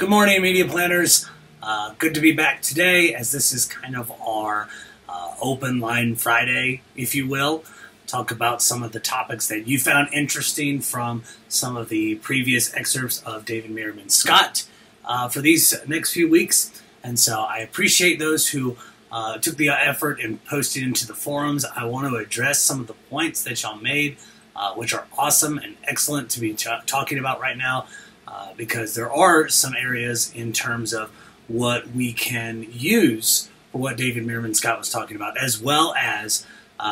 Good morning, media planners. Good to be back today, as this is kind of our open line Friday, if you will. Talk about some of the topics that you found interesting from some of the previous excerpts of David Meerman Scott for these next few weeks. And so I appreciate those who took the effort and posted into the forums. I want to address some of the points that y'all made, which are awesome and excellent to be talking about right now. Because there are some areas in terms of what we can use for what David Meerman Scott was talking about, as well as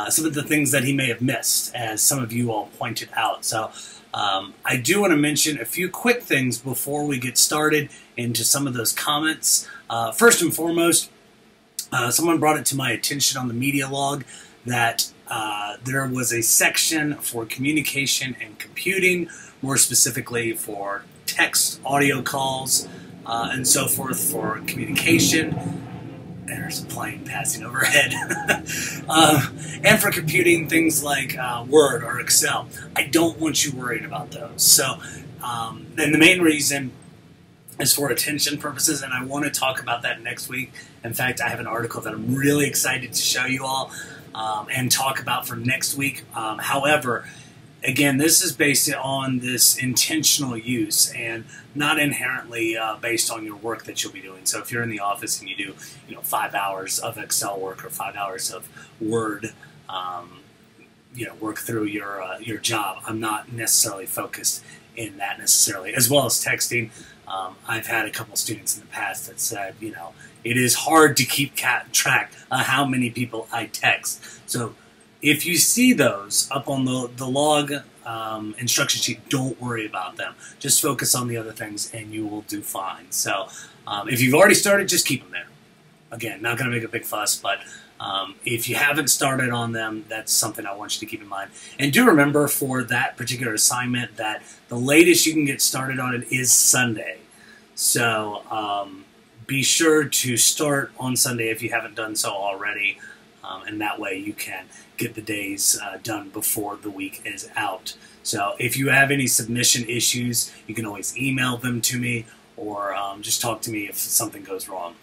some of the things that he may have missed, as some of you all pointed out. So I do want to mention a few quick things before we get started into some of those comments. First and foremost, someone brought it to my attention on the media log that there was a section for communication and computing, more specifically for text, audio calls, and so forth for communication. There's a plane passing overhead. And for computing things like Word or Excel. I don't want you worried about those. So, and the main reason is for attention purposes, and I want to talk about that next week. In fact, I have an article that I'm really excited to show you all and talk about for next week. However, again, this is based on this intentional use and not inherently based on your work that you'll be doing. So if you're in the office and you do, 5 hours of Excel work or 5 hours of Word, work through your job, I'm not necessarily focused in that necessarily, as well as texting. I've had a couple students in the past that said, it is hard to keep track of how many people I text. So if you see those up on the log instruction sheet, don't worry about them. Just focus on the other things and you will do fine. So if you've already started, just keep them there. Again, not going to make a big fuss, but if you haven't started on them, that's something I want you to keep in mind. And do remember for that particular assignment that the latest you can get started on it is Sunday. So be sure to start on Sunday if you haven't done so already. And that way you can get the days done before the week is out. So if you have any submission issues, you can always email them to me or just talk to me if something goes wrong.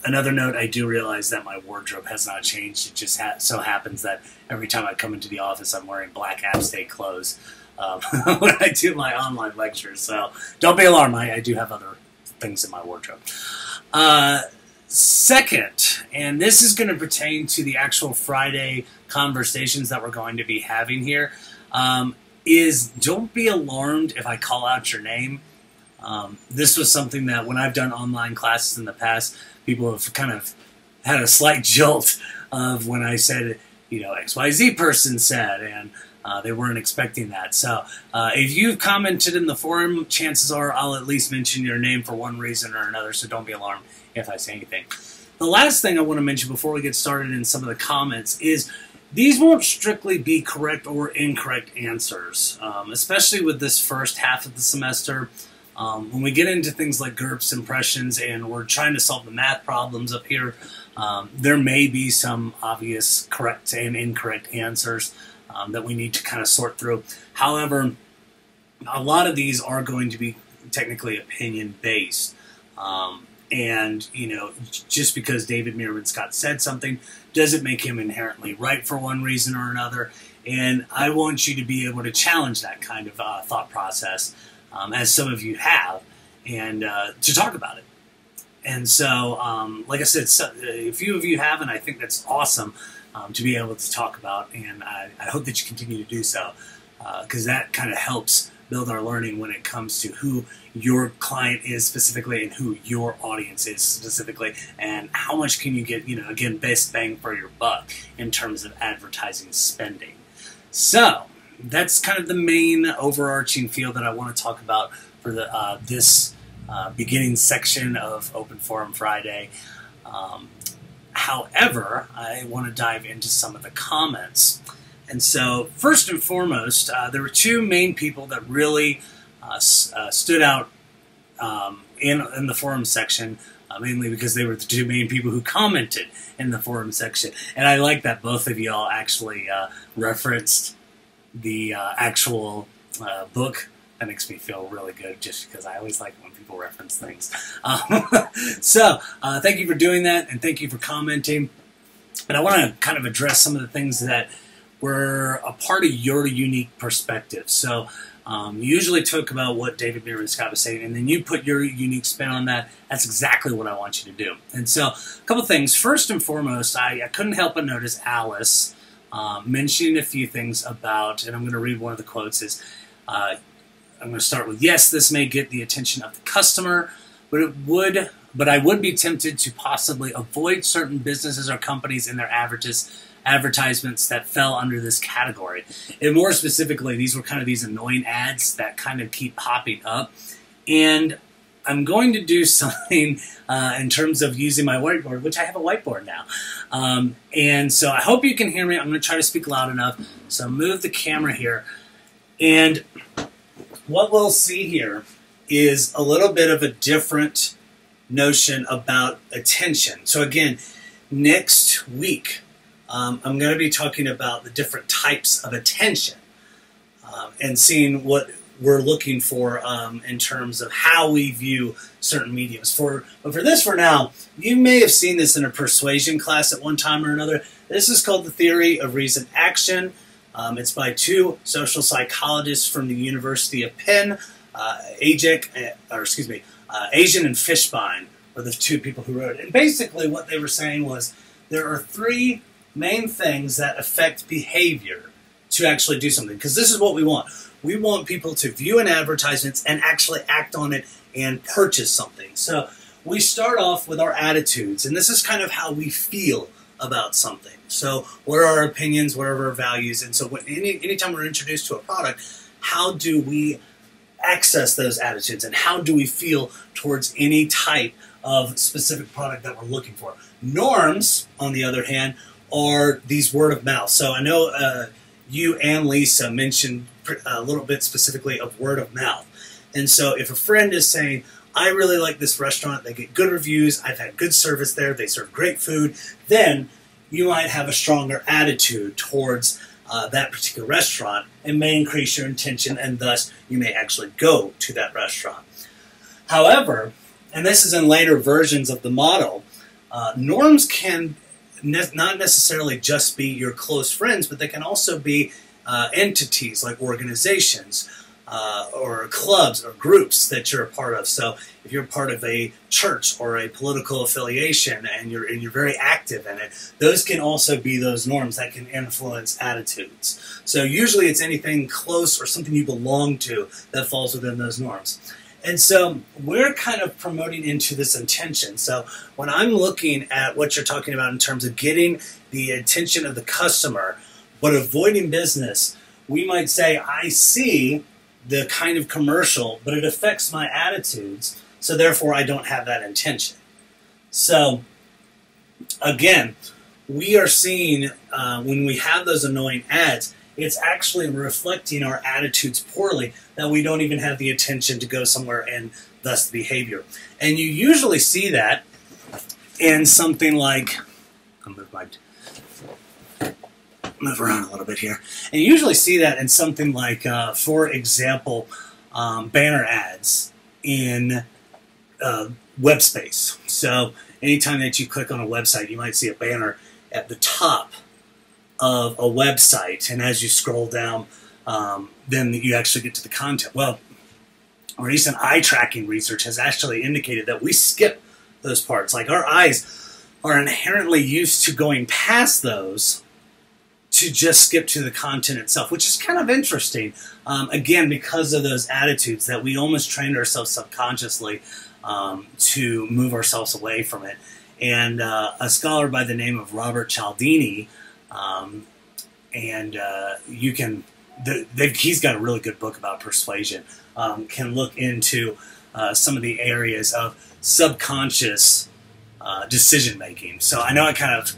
Another note, I do realize that my wardrobe has not changed. It just so happens that every time I come into the office, I'm wearing black App State clothes when I do my online lectures. So don't be alarmed. I do have other things in my wardrobe. Second, and this is going to pertain to the actual Friday conversations that we're going to be having here, is don't be alarmed if I call out your name. This was something that when I've done online classes in the past, people have kind of had a slight jolt of when I said, XYZ person said, and they weren't expecting that. So if you've commented in the forum, chances are I'll at least mention your name for one reason or another, so don't be alarmed if I say anything. The last thing I want to mention before we get started in some of the comments is these won't strictly be correct or incorrect answers, especially with this first half of the semester. When we get into things like GURPS impressions and we're trying to solve the math problems up here, there may be some obvious correct and incorrect answers that we need to kind of sort through. However, a lot of these are going to be technically opinion-based. And, just because David Meerman Scott said something doesn't make him inherently right for one reason or another. And I want you to be able to challenge that kind of thought process, as some of you have, and to talk about it. And so, like I said, a few of you have, and I think that's awesome to be able to talk about. And I hope that you continue to do so, because that kind of helps build our learning when it comes to who your client is specifically and who your audience is specifically, and how much can you get, again, best bang for your buck in terms of advertising spending. So that's kind of the main overarching field that I want to talk about for the this beginning section of Open Forum Friday. However, I want to dive into some of the comments. And so, first and foremost, there were two main people that really stood out in the forum section, mainly because they were the two main people who commented in the forum section. And I like that both of y'all actually referenced the actual book That makes me feel really good just because I always like when people reference things. Thank you for doing that, and thank you for commenting. And I want to kind of address some of the things that were a part of your unique perspective. So you usually talk about what David Meerman Scott was saying, and then you put your unique spin on that. That's exactly what I want you to do. And so a couple things. First and foremost, I couldn't help but notice Alice mentioning a few things about, and I'm going to read one of the quotes, is I'm going to start with, yes, this may get the attention of the customer, but I would be tempted to possibly avoid certain businesses or companies in their advertisements that fell under this category. And more specifically, these were kind of these annoying ads that kind of keep popping up. And I'm going to do something in terms of using my whiteboard, which I have a whiteboard now. And so I hope you can hear me. I'm going to try to speak loud enough. So move the camera here. And what we'll see here is a little bit of a different notion about attention. So again, next week, I'm going to be talking about the different types of attention and seeing what we're looking for in terms of how we view certain mediums. But for now, you may have seen this in a persuasion class at one time or another. This is called the theory of reason action. It's by two social psychologists from the University of Penn, Asian and Fishbein were the two people who wrote it. And basically what they were saying was there are three main things that affect behavior to actually do something. Because this is what we want. We want people to view an advertisement and actually act on it and purchase something. So we start off with our attitudes, and this is kind of how we feel about something. So what are our opinions, what are our values? And so anytime we're introduced to a product, how do we access those attitudes, and how do we feel towards any type of specific product that we're looking for? Norms, on the other hand, are these word of mouth. So I know you and Lisa mentioned a little bit specifically of word of mouth. And so if a friend is saying, I really like this restaurant, they get good reviews, I've had good service there, they serve great food, then you might have a stronger attitude towards that particular restaurant and may increase your intention, and thus you may actually go to that restaurant. However, and this is in later versions of the model, norms can not necessarily just be your close friends, but they can also be entities like organizations or clubs or groups that you're a part of. So if you're part of a church or a political affiliation and you're very active in it, those can also be those norms that can influence attitudes. So usually it's anything close or something you belong to that falls within those norms. And so we're kind of promoting into this intention. So when I'm looking at what you're talking about in terms of getting the attention of the customer, but avoiding business, we might say, I see the kind of commercial, but it affects my attitudes, so therefore I don't have that intention. So again, we are seeing when we have those annoying ads, it's actually reflecting our attitudes poorly, that we don't even have the attention to go somewhere and thus the behavior. And you usually see that in something like, I'll move around a little bit here. And you usually see that in something like, for example, banner ads in web space. So anytime that you click on a website, you might see a banner at the top of a website, and as you scroll down, then you actually get to the content. Well, recent eye tracking research has actually indicated that we skip those parts. Like, our eyes are inherently used to going past those to just skip to the content itself, which is kind of interesting. Again, because of those attitudes that we almost trained ourselves subconsciously to move ourselves away from it. And a scholar by the name of Robert Cialdini, he's got a really good book about persuasion, can look into some of the areas of subconscious decision making. So I know I kind of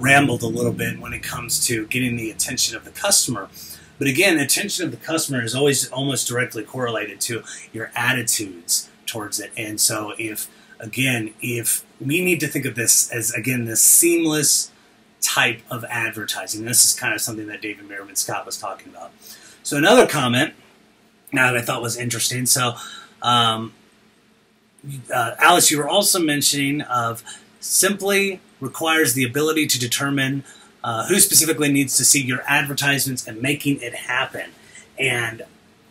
rambled a little bit when it comes to getting the attention of the customer. But again, attention of the customer is always almost directly correlated to your attitudes towards it. And so if we need to think of this as, again, this seamless type of advertising. This is kind of something that David Meerman Scott was talking about. So another comment that I thought was interesting. So, Alice, you were also mentioning of simply requires the ability to determine who specifically needs to see your advertisements and making it happen. And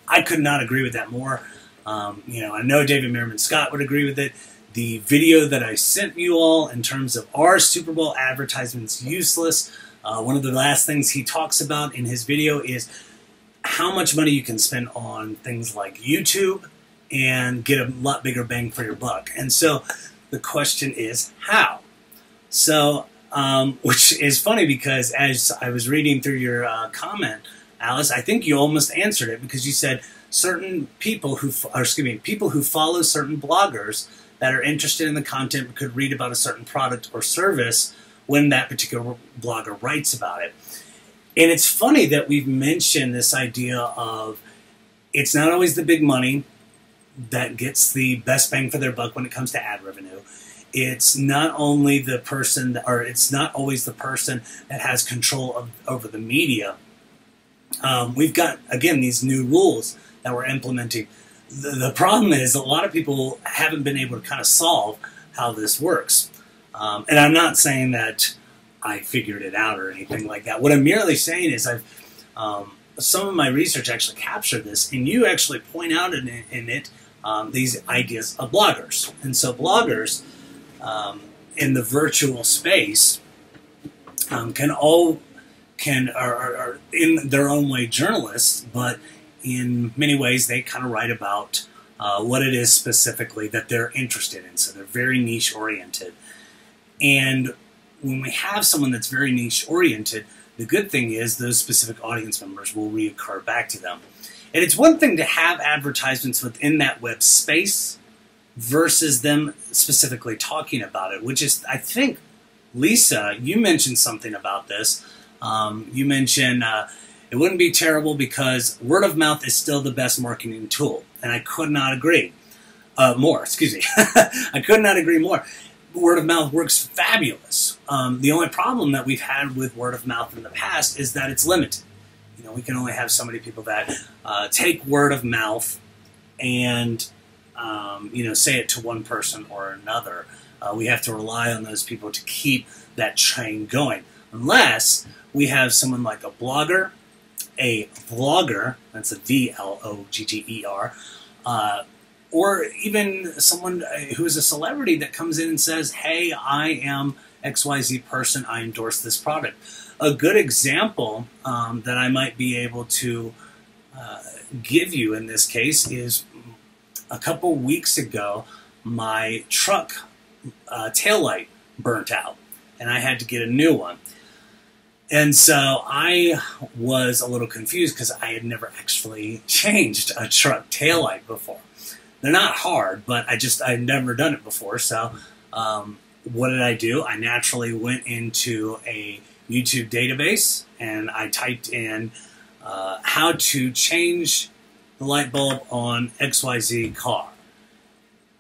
I could not agree with that more. I know David Meerman Scott would agree with it. The video that I sent you all in terms of are Super Bowl advertisements useless? One of the last things he talks about in his video is how much money you can spend on things like YouTube and get a lot bigger bang for your buck. And so the question is how? So, which is funny because as I was reading through your comment, Alice, I think you almost answered it because you said certain people who follow certain bloggers that are interested in the content could read about a certain product or service when that particular blogger writes about it. And it's funny that we've mentioned this idea of it's not always the big money that gets the best bang for their buck when it comes to ad revenue. It's not only the person, or it's not always the person that has control over the media. We've got, again, these new rules that we're implementing. The problem is a lot of people haven't been able to kind of solve how this works. And I'm not saying that I figured it out or anything like that. What I'm merely saying is some of my research actually captured this, and you actually point out in it these ideas of bloggers. And so bloggers in the virtual space are in their own way journalists, but in many ways they kind of write about what it is specifically that they're interested in. So they're very niche oriented. And when we have someone that's very niche oriented, the good thing is those specific audience members will reoccur back to them. And it's one thing to have advertisements within that web space versus them specifically talking about it, which is, I think, Lisa, you mentioned something about this. You mentioned it wouldn't be terrible because word of mouth is still the best marketing tool. And I could not agree more. Excuse me. I could not agree more. Word of mouth works fabulous. The only problem that we've had with word of mouth in the past is that it's limited. You know, we can only have so many people that take word of mouth and say it to one person or another. We have to rely on those people to keep that train going, unless we have someone like a vlogger, that's a VLOGGER, or even someone who is a celebrity that comes in and says, hey, I am XYZ person, I endorse this product. A good example that I might be able to give you in this case is a couple weeks ago, my truck taillight burnt out, and I had to get a new one. And so I was a little confused because I had never actually changed a truck taillight before. They're not hard, but I'd never done it before. So what did I do? I naturally went into a YouTube database and I typed in how to change the light bulb on XYZ car.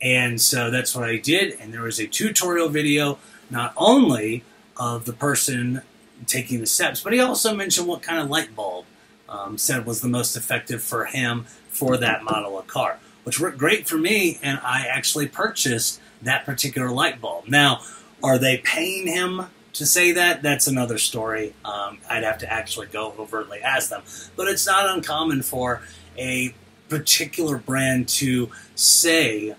And so that's what I did. And there was a tutorial video, not only of the person taking the steps, but he also mentioned what kind of light bulb said was the most effective for him for that model of car, which worked great for me, and I actually purchased that particular light bulb. Now, are they paying him to say that? That's another story. I'd have to actually go overtly ask them. But it's not uncommon for a particular brand to say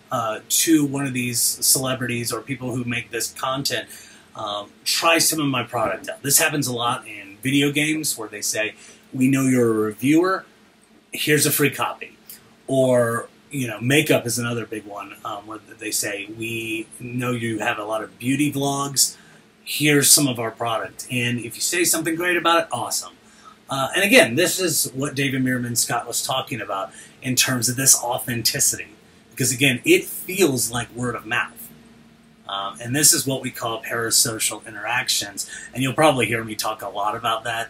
to one of these celebrities or people who make this content, try some of my product out. This happens a lot in video games where they say, we know you're a reviewer, here's a free copy. Or, makeup is another big one where they say, we know you have a lot of beauty vlogs, here's some of our product. And if you say something great about it, awesome. And again, this is what David Meerman Scott was talking about in terms of this authenticity. Because again, it feels like word of mouth. And this is what we call parasocial interactions. And you'll probably hear me talk a lot about that,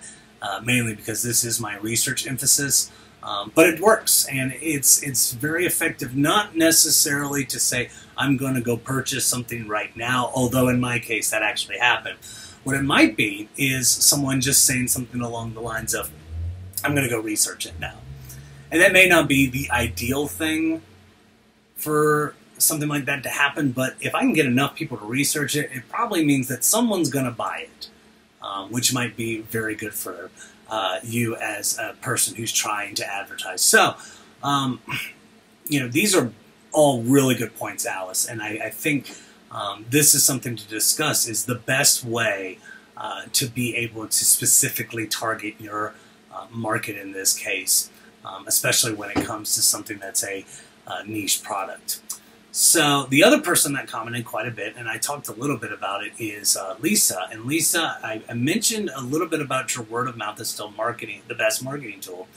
mainly because this is my research emphasis. But it works, and it's very effective, not necessarily to say, I'm going to go purchase something right now, although in my case that actually happened. What it might be is someone just saying something along the lines of, I'm going to go research it now. And that may not be the ideal thing for something like that to happen, but if I can get enough people to research it, it probably means that someone's going to buy it, which might be very good for you as a person who's trying to advertise. So, these are all really good points, Alice, and I think this is something to discuss, is the best way to be able to specifically target your market in this case, especially when it comes to something that's a niche product. So the other person that commented quite a bit, and I talked a little bit about it, is Lisa. And Lisa, I mentioned a little bit about your word of mouth is still marketing, the best marketing tool.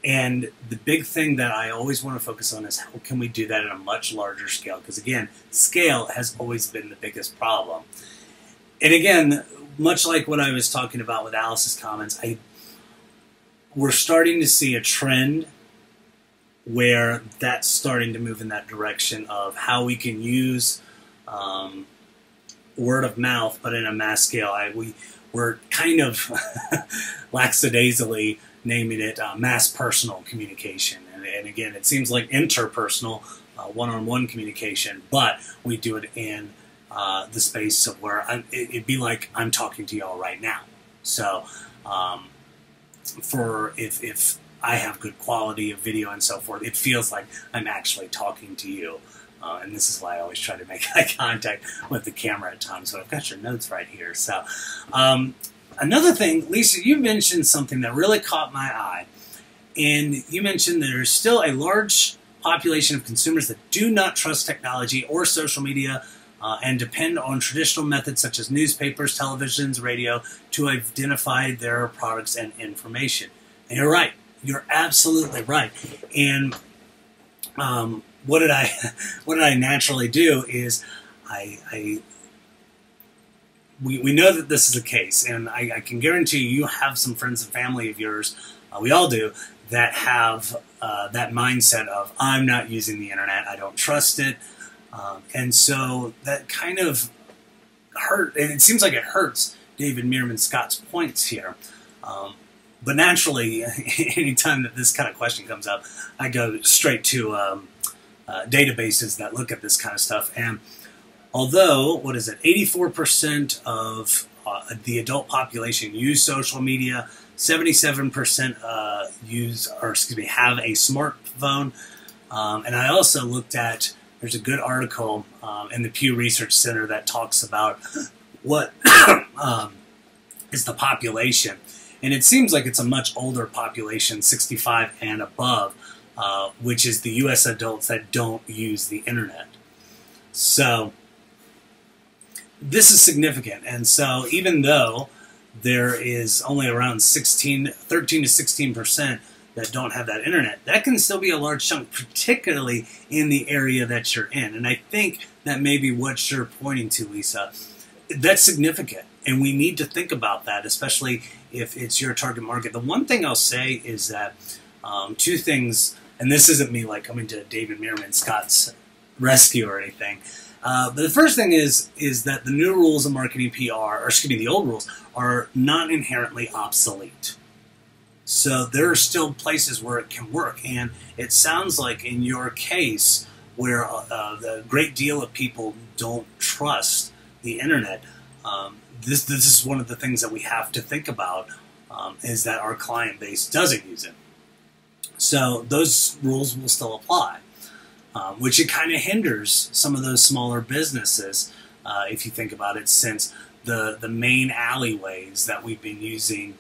And the big thing that I always want to focus on is how can we do that at a much larger scale? Because again, scale has always been the biggest problem. And again, much like what I was talking about with Alice's comments, we're starting to see a trend where that's starting to move in that direction of how we can use word of mouth, but in a mass scale. We're kind of lackadaisically naming it mass personal communication. And again, it seems like interpersonal, one-on-one communication, but we do it in the space of where it'd be like I'm talking to y'all right now. So if I have good quality of video and so forth, it feels like I'm actually talking to you. And this is why I always try to make eye contact with the camera at times. So I've got your notes right here. So another thing, Lisa, you mentioned something that really caught my eye. And you mentioned there's still a large population of consumers that do not trust technology or social media and depend on traditional methods such as newspapers, televisions, radio to identify their products and information. And you're right. You're absolutely right. And what did I naturally do is we know that this is the case, and I can guarantee you have some friends and family of yours, we all do, that have that mindset of I'm not using the internet, I don't trust it, and so that kind of hurt, and it seems like it hurts David Meerman Scott's points here. But naturally, anytime that this kind of question comes up, I go straight to databases that look at this kind of stuff. And although, 84% of the adult population use social media, 77% have a smartphone. And I also looked at, there's a good article in the Pew Research Center that talks about what is the population. And it seems like it's a much older population, 65 and above, which is the U.S. adults that don't use the internet. So this is significant. And so even though there is only around 13 to 16% that don't have that internet, that can still be a large chunk, particularly in the area that you're in. And I think that may be what you're pointing to, Lisa. That's significant. And we need to think about that, especially if it's your target market. The one thing I'll say is that two things, and this isn't me like coming to David Meerman Scott's rescue or anything, but the first thing is that the new rules of marketing PR, or excuse me, the old rules, are not inherently obsolete. So there are still places where it can work. And it sounds like in your case, where a great deal of people don't trust the internet, this is one of the things that we have to think about, is that our client base doesn't use it. So those rules will still apply, which it kind of hinders some of those smaller businesses, if you think about it, since the main alleyways that we've been using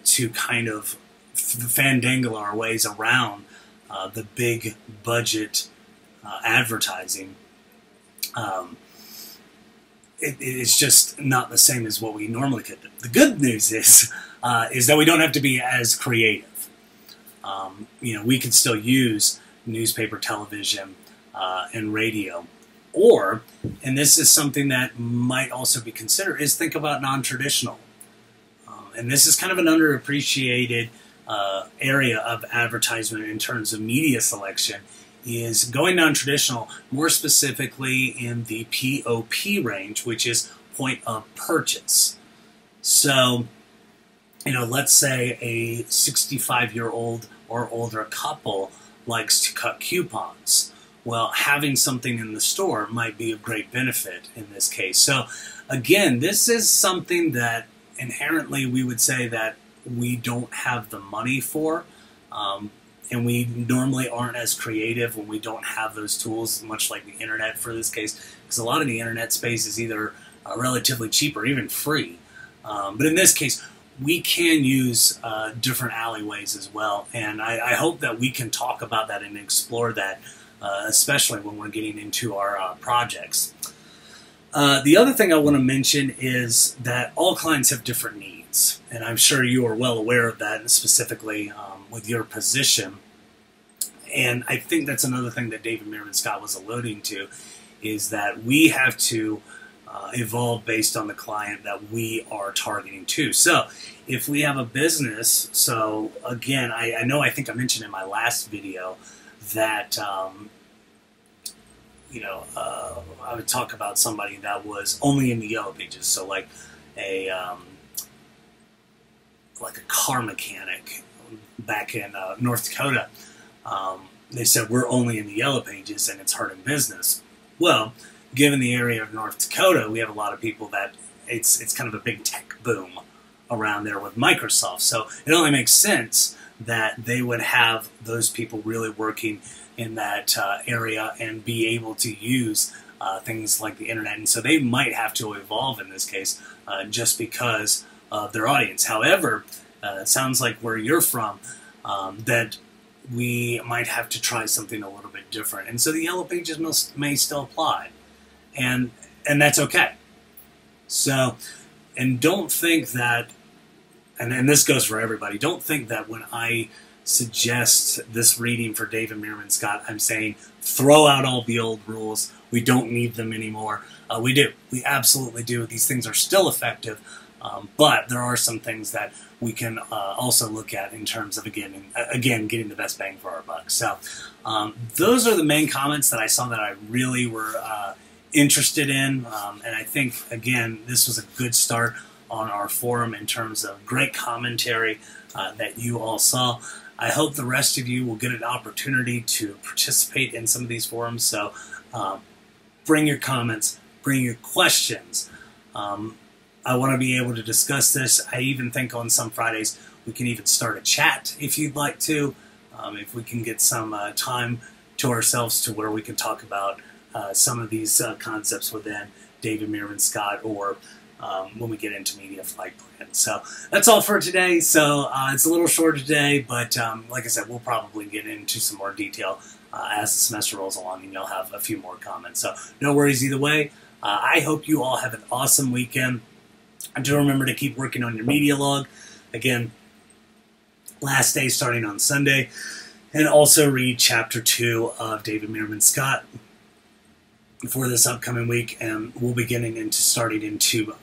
to kind of fandangle our ways around the big budget advertising, it's just not the same as what we normally could do. The good news is that we don't have to be as creative. We can still use newspaper, television, and radio. Or, and this is something that might also be considered, is think about non-traditional. And this is kind of an underappreciated area of advertisement in terms of media selection, is going non-traditional, more specifically in the POP range, which is point of purchase. So, let's say a 65-year-old or older couple likes to cut coupons. Well, having something in the store might be a great benefit in this case. So again, this is something that inherently we would say that we don't have the money for. And we normally aren't as creative when we don't have those tools, much like the internet for this case, because a lot of the internet space is either relatively cheap or even free. But in this case, we can use different alleyways as well, and I hope that we can talk about that and explore that, especially when we're getting into our projects. The other thing I want to mention is that all clients have different needs, and I'm sure you are well aware of that, and specifically with your position. And I think that's another thing that David Meerman Scott was alluding to, is that we have to evolve based on the client that we are targeting to. So if we have a business, so again, I think I mentioned in my last video that I would talk about somebody that was only in the Yellow Pages, so like a car mechanic back in North Dakota. They said, we're only in the Yellow Pages and it's hurting business. Well, given the area of North Dakota, we have a lot of people that it's kind of a big tech boom around there with Microsoft. So it only makes sense that they would have those people really working in that area and be able to use things like the internet. And so they might have to evolve in this case just because of their audience. However, it sounds like where you're from, that we might have to try something a little bit different. And so the Yellow Pages may still apply. And that's okay. So, and don't think that, and this goes for everybody, don't think that when I suggest this reading for David Meerman Scott, I'm saying throw out all the old rules. We don't need them anymore. We do. We absolutely do. These things are still effective. But there are some things that we can also look at in terms of, again, getting the best bang for our buck. So those are the main comments that I saw that I really were interested in. And I think, again, this was a good start on our forum in terms of great commentary that you all saw. I hope the rest of you will get an opportunity to participate in some of these forums. So bring your comments, bring your questions. I want to be able to discuss this. I even think on some Fridays we can even start a chat if you'd like to, if we can get some time to ourselves to where we can talk about some of these concepts within David Meerman Scott, or when we get into Media Flight Plan. So that's all for today. So it's a little short today, but like I said, we'll probably get into some more detail as the semester rolls along, and you'll have a few more comments. So no worries either way. I hope you all have an awesome weekend. Do remember to keep working on your media log. Again, last day starting on Sunday. And also read Chapter 2 of David Meerman Scott for this upcoming week. And we'll be starting into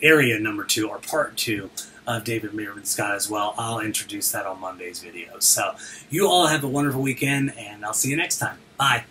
area number 2, or part 2 of David Meerman Scott as well. I'll introduce that on Monday's video. So you all have a wonderful weekend, and I'll see you next time. Bye.